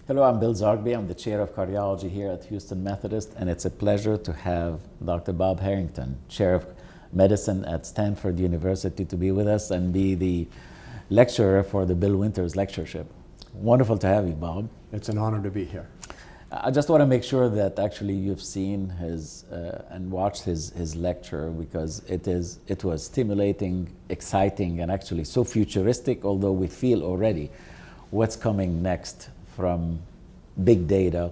Hello, I'm Bill Zoghbi. I'm the chair of cardiology here at Houston Methodist, and it's a pleasure to have Dr. Bob Harrington, chair of medicine at Stanford University, to be with us and be the lecturer for the Bill Winters Lectureship. Wonderful to have you, Bob. It's an honor to be here. I just want to make sure that actually you've seen his and watched his lecture, because it was stimulating, exciting, and actually so futuristic, although we feel already what's coming next from big data,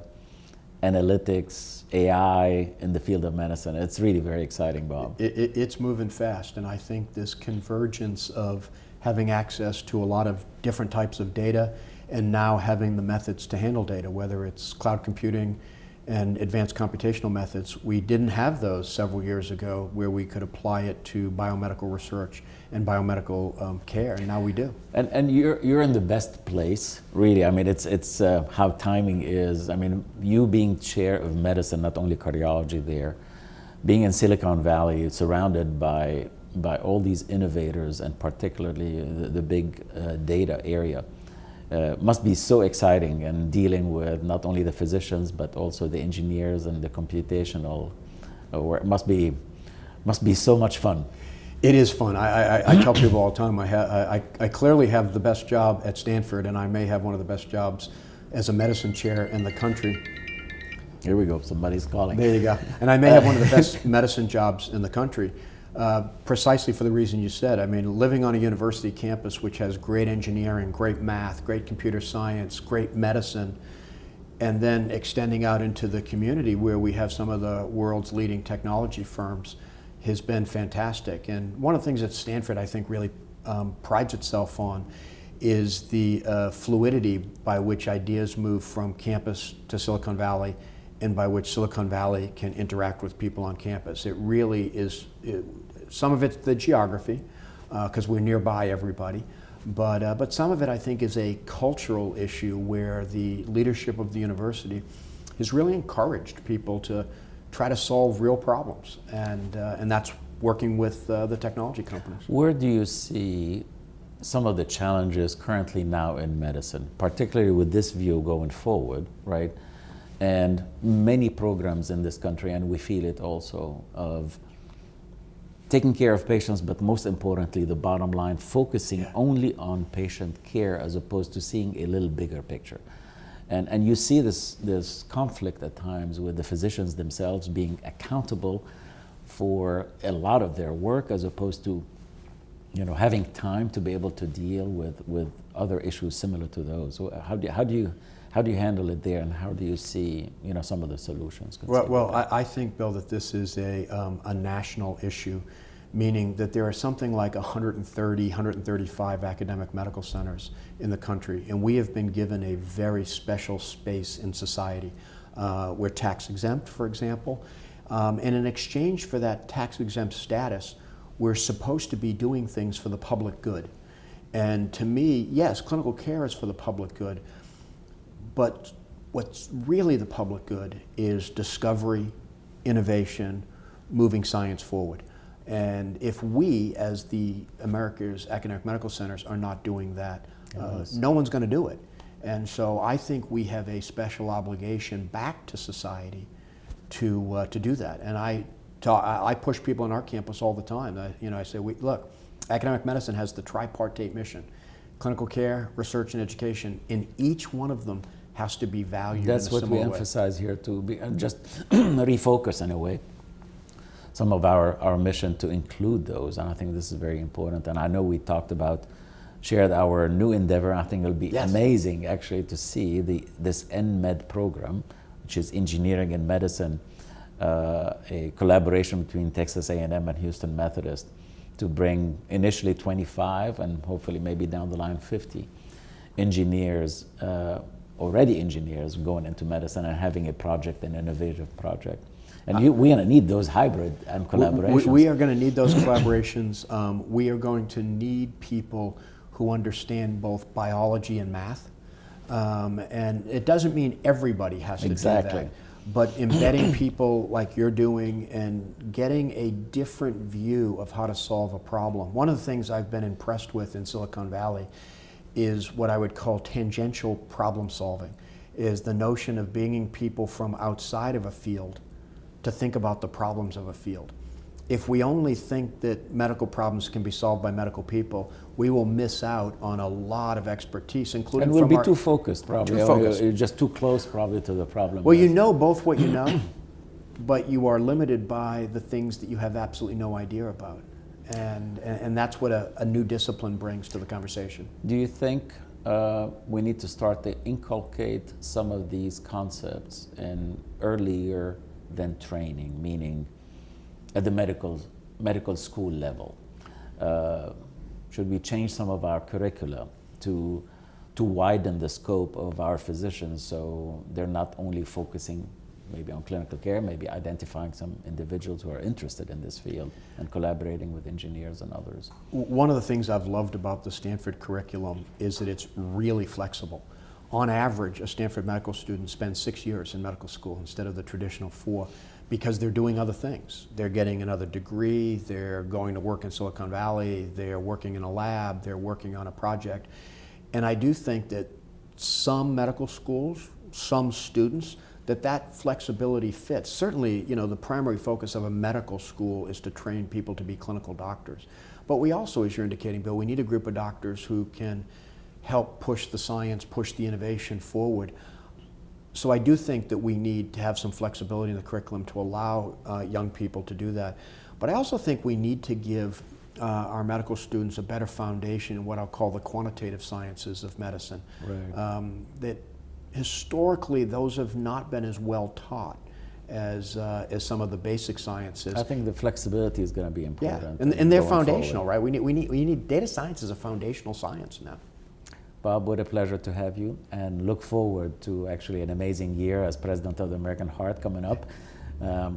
analytics, AI in the field of medicine. It's really very exciting, Bob. It's moving fast, and I think this convergence of having access to a lot of different types of data and now having the methods to handle data, whether it's cloud computing and advanced computational methods. We didn't have those several years ago where we could apply it to biomedical research and biomedical care, and now we do. And you're in the best place, really. I mean, it's how timing is. I mean, you being chair of medicine, not only cardiology there, being in Silicon Valley, surrounded by all these innovators, and particularly the big data area. Must be so exciting, and dealing with not only the physicians but also the engineers and the computational work must be so much fun. It is fun. I tell people all the time I clearly have the best job at Stanford, and I may have one of the best jobs as a medicine chair in the country. Here we go, somebody's calling. There you go. And I may have one of the best medicine jobs in the country. Precisely for the reason you said. I mean, living on a university campus which has great engineering, great math, great computer science, great medicine, and then extending out into the community where we have some of the world's leading technology firms has been fantastic. And one of the things that Stanford, I think, really prides itself on is the fluidity by which ideas move from campus to Silicon Valley, and by which Silicon Valley can interact with people on campus. It really is, some of it's the geography, because we're nearby everybody, but some of it, I think, is a cultural issue where the leadership of the university has really encouraged people to try to solve real problems, and that's working with the technology companies. Where do you see some of the challenges currently now in medicine, particularly with this view going forward, right? And many programs in this country, and we feel it also, of taking care of patients, but most importantly, the bottom line, focusing only on patient care as opposed to seeing a little bigger picture. And you see this conflict at times with the physicians themselves being accountable for a lot of their work, as opposed to, you know, having time to be able to deal with other issues similar to those. So how do you handle it there, and how do you see, you know, some of the solutions? Well, I think, Bill, that this is a national issue, meaning that there are something like 130, 135 academic medical centers in the country, and we have been given a very special space in society. We're tax exempt, for example, and in exchange for that tax exempt status, we're supposed to be doing things for the public good. And to me, yes, clinical care is for the public good, but what's really the public good is discovery, innovation, moving science forward. And if we, as the America's academic medical centers, are not doing that, no one's going to do it. And so I think we have a special obligation back to society to do that. And I push people on our campus all the time. I say, look, academic medicine has the tripartite mission: clinical care, research, and education. In each one of them has to be valued. That's what we emphasize here, to be, just refocus in a way some of our mission to include those, and I think this is very important. And I know we shared our new endeavor. I think it'll be amazing actually to see this NMed program, which is engineering and medicine, a collaboration between Texas A&M and Houston Methodist, to bring initially 25 and hopefully maybe down the line 50 engineers, already engineers going into medicine and having a project, an innovative project. And we're going to need those hybrid and collaborations. We are going to need those collaborations. We are going to need people who understand both biology and math. And it doesn't mean everybody has to do that. But embedding people like you're doing and getting a different view of how to solve a problem. One of the things I've been impressed with in Silicon Valley is what I would call tangential problem solving. is the notion of bringing people from outside of a field to think about the problems of a field. If we only think that medical problems can be solved by medical people, we will miss out on a lot of expertise, including and we'll from be too focused, probably. Too focused. You're just too close, probably, to the problem. Well, you know both what you know, but you are limited by the things that you have absolutely no idea about. And that's what a new discipline brings to the conversation. Do you think we need to start to inculcate some of these concepts in earlier than training, meaning at the medical school level? Should we change some of our curricula to widen the scope of our physicians so they're not only focusing maybe on clinical care, maybe identifying some individuals who are interested in this field and collaborating with engineers and others? One of the things I've loved about the Stanford curriculum is that it's really flexible. On average, a Stanford medical student spends 6 years in medical school instead of the traditional 4, because they're doing other things. They're getting another degree, they're going to work in Silicon Valley, they're working in a lab, they're working on a project. And I do think that some medical schools, some students, that flexibility fits. Certainly, you know, the primary focus of a medical school is to train people to be clinical doctors. But we also, as you're indicating, Bill, we need a group of doctors who can help push the science, push the innovation forward. So I do think that we need to have some flexibility in the curriculum to allow young people to do that. But I also think we need to give our medical students a better foundation in what I'll call the quantitative sciences of medicine. Right. That historically, those have not been as well taught as some of the basic sciences. I think the flexibility is going to be important. Yeah, and they're going foundational, forward. right? We need data science is a foundational science now. Bob, what a pleasure to have you, and look forward to actually an amazing year as president of the American Heart coming up.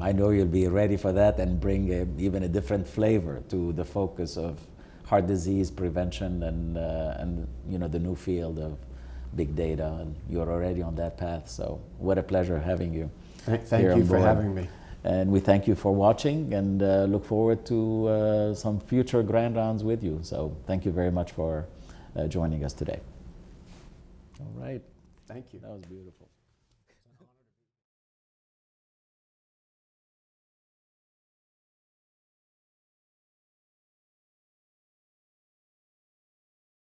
I know you'll be ready for that and bring even a different flavor to the focus of heart disease prevention and you know, the new field of big data, and you're already on that path. So what a pleasure having you. Thank you for having me. And we thank you for watching, and look forward to some future grand rounds with you. So thank you very much for joining us today. All right. Thank you. That was beautiful.